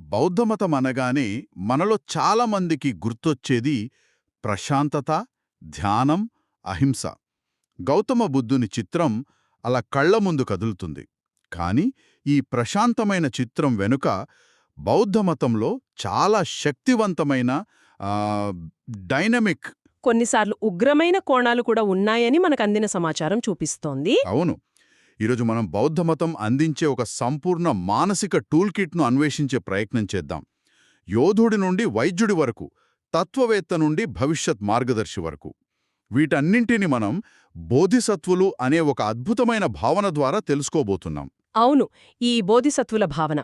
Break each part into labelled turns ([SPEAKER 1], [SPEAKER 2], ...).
[SPEAKER 1] బౌద్ధమతం అనగానే మనలో చాలామందికి గుర్తొచ్చేది ప్రశాంతత, ధ్యానం, అహింస. గౌతమ బుద్ధుని చిత్రం అలా కళ్ల ముందు కదులుతుంది. కాని ఈ ప్రశాంతమైన చిత్రం వెనుక బౌద్ధమతంలో చాలా శక్తివంతమైన ఆ, డైనమిక్.
[SPEAKER 2] కొన్నిసార్లు ఉగ్రమైన కోణాలు కూడా ఉన్నాయని మనకందిన సమాచారం చూపిస్తోంది.
[SPEAKER 1] అవును. ఈరోజు మనం బౌద్ధమతం అందించే ఒక సంపూర్ణ మానసిక టూల్ కిట్ను అన్వేషించే ప్రయత్నం చేద్దాం. యోధుడి నుండి వైద్యుడి వరకు, తత్వవేత్త నుండి భవిష్యత్ మార్గదర్శి వరకు, వీటన్నింటిని మనం బోధిసత్వులు అనే ఒక అద్భుతమైన భావన ద్వారా తెలుసుకోబోతున్నాం.
[SPEAKER 2] అవును, ఈ బోధిసత్వుల భావన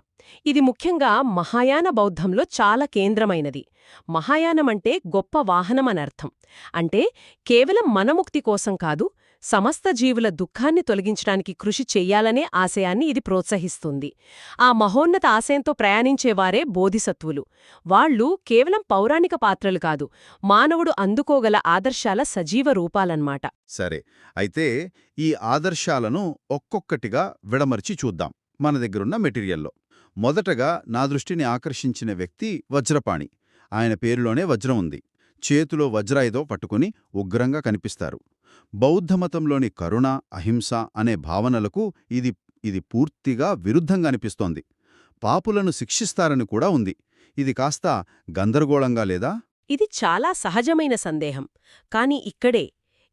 [SPEAKER 2] ఇది ముఖ్యంగా మహాయాన బౌద్ధంలో చాలా కేంద్రమైనది. మహాయానమంటే గొప్ప వాహనమనర్థం. అంటే కేవలం మనముక్తి కోసం కాదు, సమస్త జీవుల దుఃఖాన్ని తొలగించడానికి కృషి చెయ్యాలనే ఆశయాన్ని ఇది ప్రోత్సహిస్తుంది. ఆ మహోన్నత ఆశయంతో ప్రయాణించేవారే బోధిసత్వులు. వాళ్ళు కేవలం పౌరాణిక పాత్రలు కాదు, మానవుడు అందుకోగల ఆదర్శాల సజీవ రూపాలన్నమాట.
[SPEAKER 1] సరే, అయితే ఈ ఆదర్శాలను ఒక్కొక్కటిగా విడమర్చి చూద్దాం మన దగ్గరున్న మెటీరియల్లో. మొదటగా నా దృష్టిని ఆకర్షించిన వ్యక్తి వజ్రపాణి. ఆయన పేరులోనే వజ్రం ఉంది. చేతిలో వజ్రాయుధో పట్టుకుని ఉగ్రంగా కనిపిస్తారు. బౌద్ధమతంలోని కరుణ, అహింస అనే భావనలకు ఇది పూర్తిగా విరుద్ధంగా అనిపిస్తోంది. పాపులను శిక్షిస్తారని కూడా ఉంది. ఇది కాస్త గందరగోళంగా లేదా?
[SPEAKER 2] ఇది చాలా సహజమైన సందేహం. కాని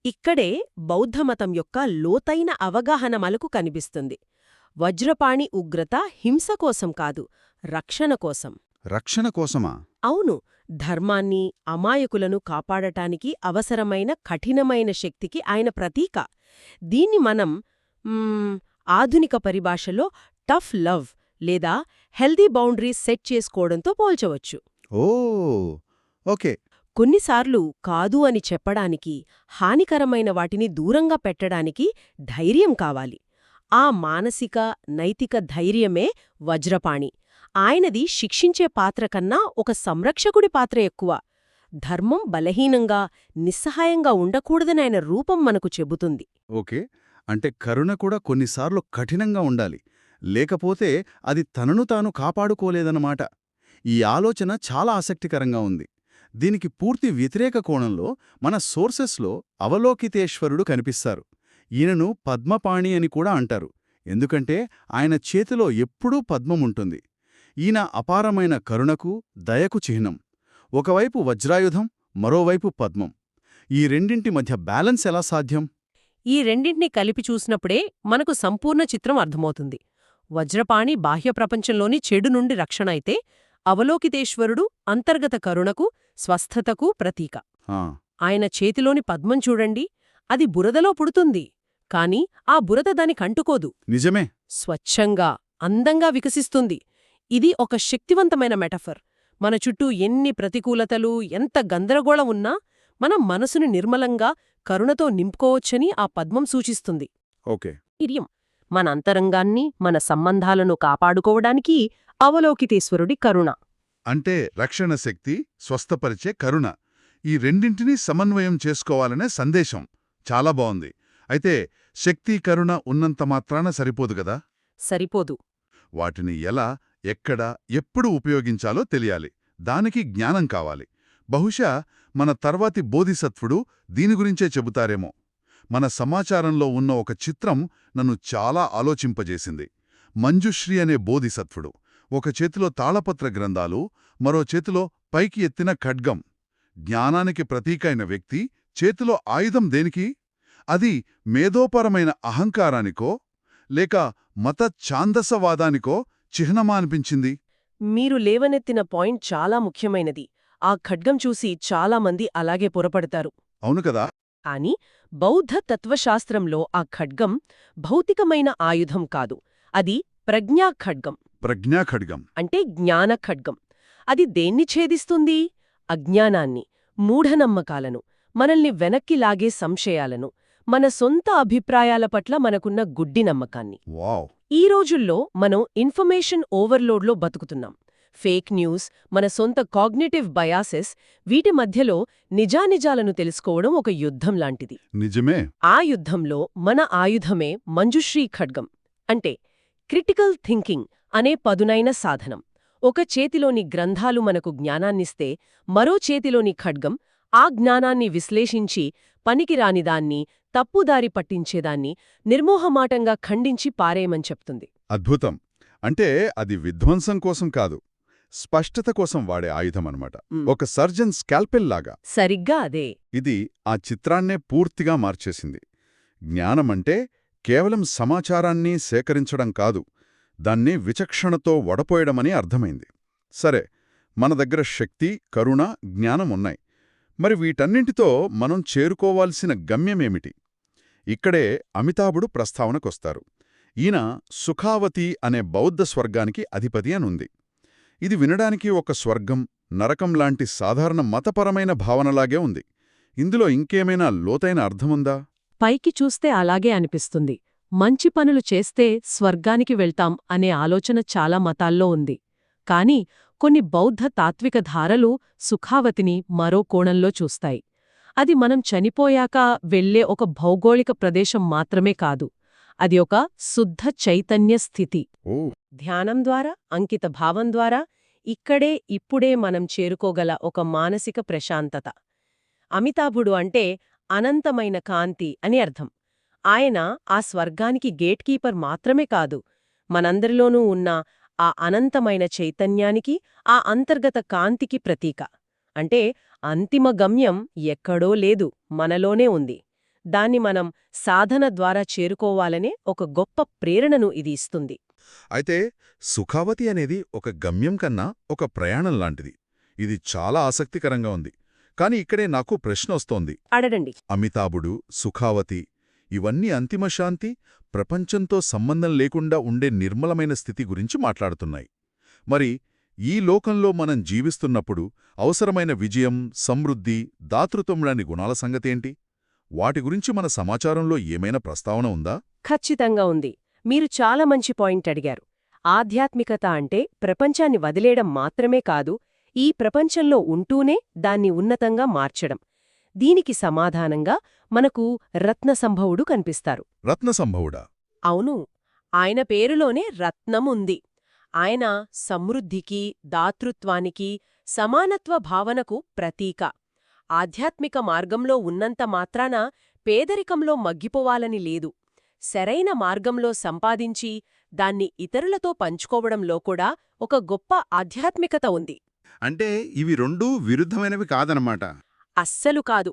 [SPEAKER 2] ఇక్కడే బౌద్ధమతం యొక్క లోతైన అవగాహన మనకు కనిపిస్తుంది. వజ్రపాణి ఉగ్రత హింస కోసం కాదు, రక్షణ కోసం.
[SPEAKER 1] రక్షణ కోసమా?
[SPEAKER 2] అవును, ధర్మాన్ని, అమాయకులను కాపాడటానికి అవసరమైన కఠినమైన శక్తికి ఆయన ప్రతీక. దీన్ని మనం ఆధునిక పరిభాషలో టఫ్ లవ్ లేదా హెల్దీ బౌండరీస్ సెట్ చేసుకోవడంతో పోల్చవచ్చు.
[SPEAKER 1] ఓ, ఓకే.
[SPEAKER 2] కొన్నిసార్లు కాదు అని చెప్పడానికి, హానికరమైన వాటిని దూరంగా పెట్టడానికి ధైర్యం కావాలి. ఆ మానసిక, నైతిక ధైర్యమే వజ్రపాణి. ఆయనది శిక్షించే పాత్ర కన్నా ఒక సంరక్షకుడి పాత్ర ఎక్కువ. ధర్మం బలహీనంగా, నిస్సహాయంగా ఉండకూడదని ఆయన రూపం మనకు చెబుతుంది.
[SPEAKER 1] ఓకే, అంటే కరుణ కూడా కొన్నిసార్లు కఠినంగా ఉండాలి, లేకపోతే అది తనను తాను కాపాడుకోలేదన్నమాట. ఈ ఆలోచన చాలా ఆసక్తికరంగా ఉంది. దీనికి పూర్తి వ్యతిరేక కోణంలో మన సోర్సెస్లో అవలోకితేశ్వరుడు కనిపిస్తారు. ఈయనను పద్మపాణి అని కూడా అంటారు, ఎందుకంటే ఆయన చేతిలో ఎప్పుడూ పద్మముంటుంది. ఈయన అపారమైన కరుణకు, దయకు చిహ్నం. ఒకవైపు వజ్రాయుధం, మరోవైపు పద్మం. ఈ రెండింటి మధ్య బ్యాలెన్స్ ఎలా సాధ్యం?
[SPEAKER 2] ఈ రెండింటినీ కలిపి చూసినప్పుడే మనకు సంపూర్ణ చిత్రం అర్థమవుతుంది. వజ్రపాణి బాహ్య ప్రపంచంలోని చెడు నుండి రక్షణ అయితే, అవలోకితేశ్వరుడు అంతర్గత కరుణకు, స్వస్థతకు ప్రతీక. ఆయన చేతిలోని పద్మం చూడండి, అది బురదలో పుడుతుంది, కాని ఆ బురద దానికంటుకోదు.
[SPEAKER 1] నిజమే.
[SPEAKER 2] స్వచ్ఛంగా, అందంగా వికసిస్తుంది. ఇది ఒక శక్తివంతమైన మెటఫర్. మన చుట్టూ ఎన్ని ప్రతికూలతలు, ఎంత గందరగోళం ఉన్నా మనం మనసుని నిర్మలంగా, కరుణతో నింపుకోవచ్చని ఆ పద్మం సూచిస్తుంది.
[SPEAKER 1] ఓకే.
[SPEAKER 2] మన అంతరంగాన్ని, మన సంబంధాలను కాపాడుకోవడానికి అవలోకితేశ్వరుడి కరుణ.
[SPEAKER 1] అంటే రక్షణ శక్తి, స్వస్థపరిచే కరుణ, ఈ రెండింటినీ సమన్వయం చేసుకోవాలనే సందేశం. చాలా బావుంది. అయితే శక్తి, కరుణ ఉన్నంత మాత్రాన సరిపోదు గదా?
[SPEAKER 2] సరిపోదు.
[SPEAKER 1] వాటిని ఎలా, ఎక్కడ, ఎప్పుడు ఉపయోగించాలో తెలియాలి. దానికి జ్ఞానం కావాలి. బహుశా మన తర్వాతి బోధిసత్వుడు దీని గురించే చెబుతారేమో. మన సమాచారంలో ఉన్న ఒక చిత్రం నన్ను చాలా ఆలోచింపజేసింది. మంజుశ్రీ అనే బోధిసత్వుడు. ఒక చేతిలో తాళపత్ర గ్రంథాలు, మరో చేతిలో పైకి ఎత్తిన ఖడ్గం. జ్ఞానానికి ప్రతీకైన వ్యక్తి చేతిలో ఆయుధం దేనికి? అది మేధోపరమైన అహంకారానికో లేక మత ఛాందసవాదానికో చిహ్నమా అనిపించింది.
[SPEAKER 2] మీరు లేవనెత్తిన పాయింట్ చాలా ముఖ్యమైనది. ఆ ఖడ్గం చూసి చాలామంది అలాగే పొరపడతారు.
[SPEAKER 1] అవును కదా?
[SPEAKER 2] కాని బౌద్ధ తత్వశాస్త్రంలో ఆ ఖడ్గం భౌతికమైన ఆయుధం కాదు, అది ప్రజ్ఞాఖడ్గం.
[SPEAKER 1] ప్రజ్ఞాఖడ్గం
[SPEAKER 2] అంటే జ్ఞాన ఖడ్గం. అది దేన్ని ఛేదిస్తుంది? అజ్ఞానాన్ని, మూఢనమ్మకాలను, మనల్ని వెనక్కి లాగే సంశయాలను, మన సొంత అభిప్రాయాల పట్ల మనకున్న గుడ్డి నమ్మకాన్ని.
[SPEAKER 1] వావ్!
[SPEAKER 2] ఈ రోజుల్లో మనం ఇన్ఫర్మేషన్ ఓవర్లోడ్లో బతుకుతున్నాం. ఫేక్ న్యూస్, మన సొంత కాగ్నిటివ్ బయాసెస్, వీటి మధ్యలో నిజానిజాలను తెలుసుకోవడం ఒక యుద్ధం లాంటిది.
[SPEAKER 1] నిజమే.
[SPEAKER 2] ఆ యుద్ధంలో మన ఆయుధమే మంజుశ్రీ ఖడ్గం. అంటే క్రిటికల్ థింకింగ్ అనే పదునైన సాధనం. ఒక చేతిలోని గ్రంథాలు మనకు జ్ఞానాన్నిస్తే మరో చేతిలోని ఖడ్గం ఆ జ్ఞానాన్ని విశ్లేషించి పనికిరానిదాన్ని తప్పుదారి పట్టించేదాన్ని నిర్మోహమాటంగా ఖండించి పారేయమని చెప్తుంది.
[SPEAKER 1] అద్భుతం. అంటే అది విధ్వంసం కోసం కాదు, స్పష్టత కోసం వాడే ఆయుధమన్నమాట. ఒక సర్జన్ స్కాల్పెల్ లాగా.
[SPEAKER 2] సరిగ్గా అదే.
[SPEAKER 1] ఇది ఆ చిత్రాన్నే పూర్తిగా మార్చేసింది. జ్ఞానమంటే కేవలం సమాచారాన్ని సేకరించడం కాదు, దాన్ని విచక్షణతో వడపోయడమని అర్థమైంది. సరే, మన దగ్గర శక్తి, కరుణ, జ్ఞానం ఉన్నాయి. మరి వీటన్నింటితో మనం చేరుకోవాల్సిన గమ్యమేమిటి? ఇక్కడే అమితాభుడు ప్రస్తావనకొస్తారు. ఈయన సుఖావతి అనే బౌద్ధ స్వర్గానికి అధిపతి అనుంది. ఇది వినడానికి ఒక స్వర్గం, నరకం లాంటి సాధారణ మతపరమైన భావనలాగే ఉంది. ఇందులో ఇంకేమైనా లోతైన అర్థముందా?
[SPEAKER 2] పైకి చూస్తే అలాగే అనిపిస్తుంది. మంచి పనులు చేస్తే స్వర్గానికి వెళ్తాం అనే ఆలోచన చాలా మతాల్లో ఉంది. కాని కొన్ని బౌద్ధ తాత్విక ధారలు సుఖావతిని మరో కోణంలో చూస్తాయి. అది మనం చనిపోయాక వెళ్లే ఒక భౌగోళిక ప్రదేశం మాత్రమే కాదు, అది ఒక శుద్ధ చైతన్య స్థితి.
[SPEAKER 1] ఓ,
[SPEAKER 2] ధ్యానం ద్వారా, అంకిత భావం ద్వారా ఇక్కడే ఇప్పుడే మనం చేరుకోగల ఒక మానసిక ప్రశాంతత. అమితాభుడు అంటే అనంతమైన కాంతి అని అర్థం. ఆయన ఆ స్వర్గానికి గేట్ కీపర్ మాత్రమే కాదు, మనందరిలోనూ ఉన్న ఆ అనంతమైన చైతన్యానికి, ఆ అంతర్గత కాంతికి ప్రతీక. అంటే అంతిమ గమ్యం ఎక్కడో లేదు, మనలోనే ఉంది. దాన్ని మనం సాధన ద్వారా చేరుకోవాలనే ఒక గొప్ప ప్రేరణను ఇది ఇస్తుంది.
[SPEAKER 1] అయితే సుఖావతి అనేది ఒక గమ్యం కన్నా ఒక ప్రయాణం లాంటిది. ఇది చాలా ఆసక్తికరంగా ఉంది. కాని ఇక్కడే నాకు ప్రశ్న వస్తోంది.
[SPEAKER 2] అడగండి.
[SPEAKER 1] అమితాభుడు, సుఖావతి ఇవన్నీ అంతిమ శాంతి, ప్రపంచంతో సంబంధం లేకుండా ఉండే నిర్మలమైన స్థితి గురించి మాట్లాడుతున్నాయి. మరి ఈ లోకంలో మనం జీవిస్తున్నప్పుడు అవసరమైన విజయం, సమృద్ధి, దాతృత్వం లాంటి గుణాల సంగతేంటి? వాటి గురించి మన సమాచారంలో ఏమైనా ప్రస్తావన ఉందా?
[SPEAKER 2] ఖచ్చితంగా ఉంది. మీరు చాలా మంచి పాయింట్ అడిగారు. ఆధ్యాత్మికత అంటే ప్రపంచాన్ని వదిలేయడం మాత్రమే కాదు, ఈ ప్రపంచంలో ఉంటూనే దాన్ని ఉన్నతంగా మార్చడం. దీనికి సమాధానంగా మనకు రత్నసంభవుడు కనిపిస్తారు.
[SPEAKER 1] రత్నసంభవుడా?
[SPEAKER 2] అవును, ఆయన పేరులోనే రత్నం ఉంది. ఆయన సమృద్ధికి, దాతృత్వానికి, సమానత్వ భావనకు ప్రతీక. ఆధ్యాత్మిక మార్గంలో ఉన్నంత మాత్రాన పేదరికంలో మగ్గిపోవాలని లేదు. సరైన మార్గంలో సంపాదించి దాన్ని ఇతరులతో పంచుకోవడంలో కూడా ఒక గొప్ప ఆధ్యాత్మికత ఉంది.
[SPEAKER 1] అంటే ఇవి రెండూ విరుద్ధమైనవి కాదనమాట.
[SPEAKER 2] అస్సలు కాదు.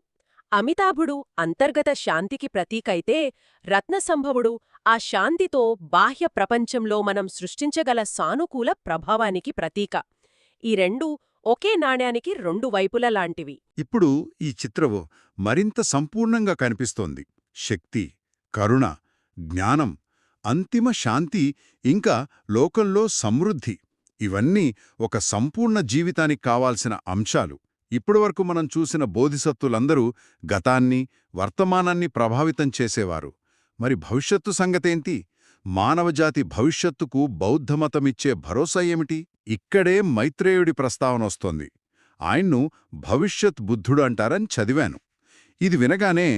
[SPEAKER 2] అమితాభుడు అంతర్గత శాంతికి ప్రతీకైతే, రత్నసంభవుడు ఆ శాంతితో బాహ్య ప్రపంచంలో మనం సృష్టించగల సానుకూల ప్రభావానికి ప్రతీక. ఈ రెండూ ఒకే నాణ్యానికి రెండు వైపులలాంటివి.
[SPEAKER 1] ఇప్పుడు ఈ చిత్రము మరింత సంపూర్ణంగా కనిపిస్తోంది. శక్తి, కరుణ, జ్ఞానం, అంతిమ శాంతి, ఇంకా లోకంలో సమృద్ధి ఇవన్నీ ఒక సంపూర్ణ జీవితానికి కావాల్సిన అంశాలు. ఇప్పటివరకు మనం చూసిన బోధిసత్వులందరూ గతాన్ని, వర్తమానాన్ని ప్రభావితం చేసేవారు. మరి భవిష్యత్తు సంగతేంటి? మానవజాతి భవిష్యత్తుకు బౌద్ధమతమిచ్చే భరోసా ఏమిటి? ఇక్కడే మైత్రేయుడి ప్రస్తావనొస్తోంది. ఆయన్ను భవిష్యత్ బుద్ధుడు అంటారని చదివాను. ఇది వినగానే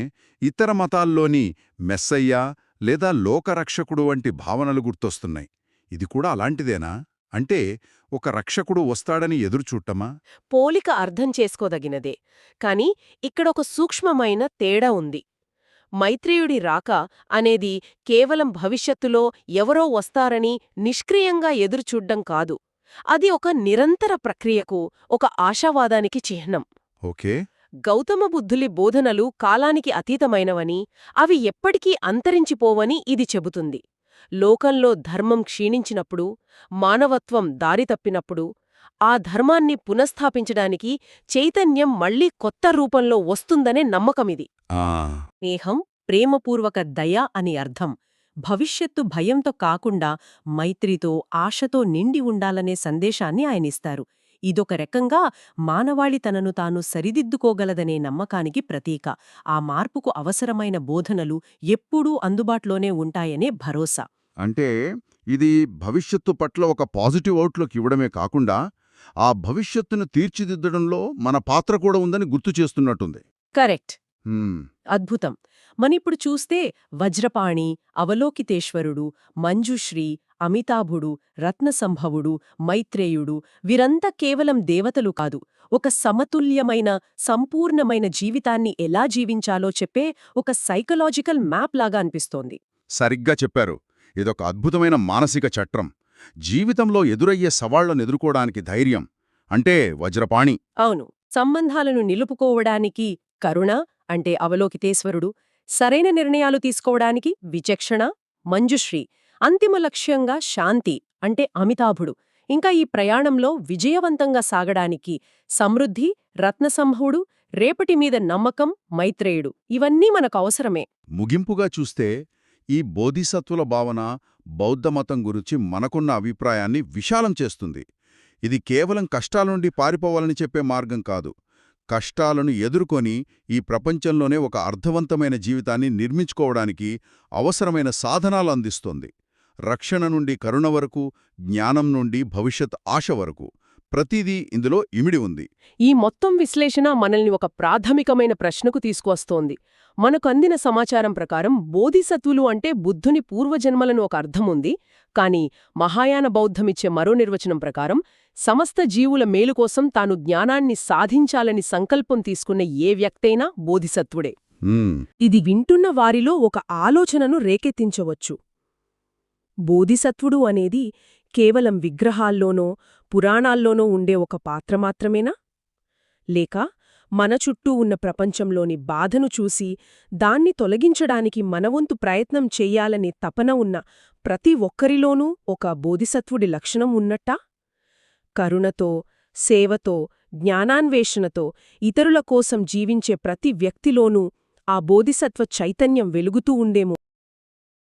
[SPEAKER 1] ఇతర మతాల్లోని మెస్సయ్య లేదా లోకరక్షకుడు వంటి భావనలు గుర్తొస్తున్నాయి. ఇది కూడా అలాంటిదేనా? అంటే ఒక రక్షకుడు వస్తాడని ఎదురుచూట్టమా?
[SPEAKER 2] పోలిక అర్థం చేసుకోదగినదే. కాని ఇక్కడొక సూక్ష్మమైన తేడా ఉంది. మైత్రేయుడి రాక అనేది కేవలం భవిష్యత్తులో ఎవరో వస్తారని నిష్క్రియంగా ఎదురుచూడ్డం కాదు. అది ఒక నిరంతర ప్రక్రియకు, ఒక ఆశావాదానికి చిహ్నం.
[SPEAKER 1] ఓకే.
[SPEAKER 2] గౌతమ బుద్ధులి బోధనలు కాలానికి అతీతమైనవని, అవి ఎప్పటికీ అంతరించిపోవని ఇది చెబుతుంది. లోకంలో ధర్మం క్షీణించినప్పుడు, మానవత్వం దారితప్పినప్పుడు, ఆ ధర్మాన్ని పునఃస్థాపించడానికి చైతన్యం మళ్లీ కొత్త రూపంలో వస్తుందనే నమ్మకమిది. స్నేహం, ప్రేమపూర్వక దయ అని అర్థం. భవిష్యత్తు భయంతో కాకుండా మైత్రితో, ఆశతో నిండి ఉండాలనే సందేశాన్ని ఆయనిస్తారు. ఇదొక రకంగా మానవాళి తనను తాను సరిదిద్దుకోగలదనే నమ్మకానికి ప్రతీక. ఆ మార్పుకు అవసరమైన బోధనలు ఎప్పుడూ అందుబాటులోనే ఉంటాయనే భరోసా.
[SPEAKER 1] అంటే ఇది భవిష్యత్తు పట్ల ఒక పాజిటివ్ అవుట్లుక్ ఇవ్వడమే కాకుండా, ఆ భవిష్యత్తును తీర్చిదిద్దడంలో మన పాత్ర కూడా ఉందని గుర్తు చేస్తున్నట్టుంది.
[SPEAKER 2] కరెక్ట్.
[SPEAKER 1] హ్మ్.
[SPEAKER 2] అద్భుతం. మనిప్పుడు చూస్తే వజ్రపాణి, అవలోకితేశ్వరుడు, మంజుశ్రీ, అమితాభుడు, రత్నసంభవుడు, మైత్రేయుడు వీరంతా కేవలం దేవతలు కాదు, ఒక సమతుల్యమైన, సంపూర్ణమైన జీవితాన్ని ఎలా జీవించాలో చెప్పే ఒక సైకలాజికల్ మ్యాప్ లాగా అనిపిస్తోంది.
[SPEAKER 3] సరిగ్గా చెప్పారు. ఇదొక అద్భుతమైన మానసిక చట్రం. జీవితంలో ఎదురయ్యే సవాళ్లను ఎదుర్కోవడానికి ధైర్యం అంటే వజ్రపాణి.
[SPEAKER 2] అవును, సంబంధాలను నిలుపుకోవడానికి కరుణ అంటే అవలోకితేశ్వరుడు, సరైన నిర్ణయాలు తీసుకోవడానికి విచక్షణ మంజుశ్రీ, అంతిమ లక్ష్యంగా శాంతి అంటే అమితాభుడు, ఇంకా ఈ ప్రయాణంలో విజయవంతంగా సాగడానికి సమృద్ధి రత్నసంభవుడు, రేపటి మీద నమ్మకం మైత్రేయుడు, ఇవన్నీ మనకు అవసరమే.
[SPEAKER 3] ముగింపుగా చూస్తే ఈ బోధిసత్వుల భావన బౌద్ధమతం గురించి మనకున్న అభిప్రాయాన్ని విశాలం చేస్తుంది. ఇది కేవలం కష్టాల నుండి పారిపోవాలని చెప్పే మార్గం కాదు. కష్టాలను ఎదుర్కొని ఈ ప్రపంచంలోనే ఒక అర్థవంతమైన జీవితాన్ని నిర్మించుకోవడానికి అవసరమైన సాధనాలు అందిస్తోంది. రక్షణ నుండి కరుణ వరకు, జ్ఞానం నుండి భవిష్యత్ ఆశ వరకు ప్రతిదీ ఇందులో ఇమిడి ఉంది.
[SPEAKER 2] ఈ మొత్తం విశ్లేషణ మనల్ని ఒక ప్రాథమికమైన ప్రశ్నకు తీసుకువస్తోంది. మనకు అందిన సమాచారం ప్రకారం బోధిసత్వులు అంటే బుద్ధుని పూర్వజన్మలను ఒక అర్థముంది, కానీ మహాయాన బౌద్ధమిచ్చే మరో నిర్వచనం ప్రకారం సమస్త జీవుల మేలు కోసం తాను జ్ఞానాన్ని సాధించాలని సంకల్పం తీసుకున్న ఏ వ్యక్తైనా బోధిసత్వుడే. ఇది వింటున్న వారిలో ఒక ఆలోచనను రేకెత్తించవచ్చు. బోధిసత్వుడు అనేది కేవలం విగ్రహాల్లోనో పురాణాల్లోనో ఉండే ఒక పాత్ర మాత్రమేనా? లేక మన చుట్టూ ఉన్న ప్రపంచంలోని బాధను చూసి దాన్ని తొలగించడానికి మనవంతు ప్రయత్నం చెయ్యాలనే తపన ఉన్న ప్రతి ఒక్కరిలోనూ ఒక బోధిసత్వుడి లక్షణం ఉన్నట్టా? కరుణతో, సేవతో, జ్ఞానాన్వేషణతో ఇతరుల కోసం జీవించే ప్రతి వ్యక్తిలోనూ ఆ బోధిసత్వ చైతన్యం వెలుగుతూ ఉందేమో.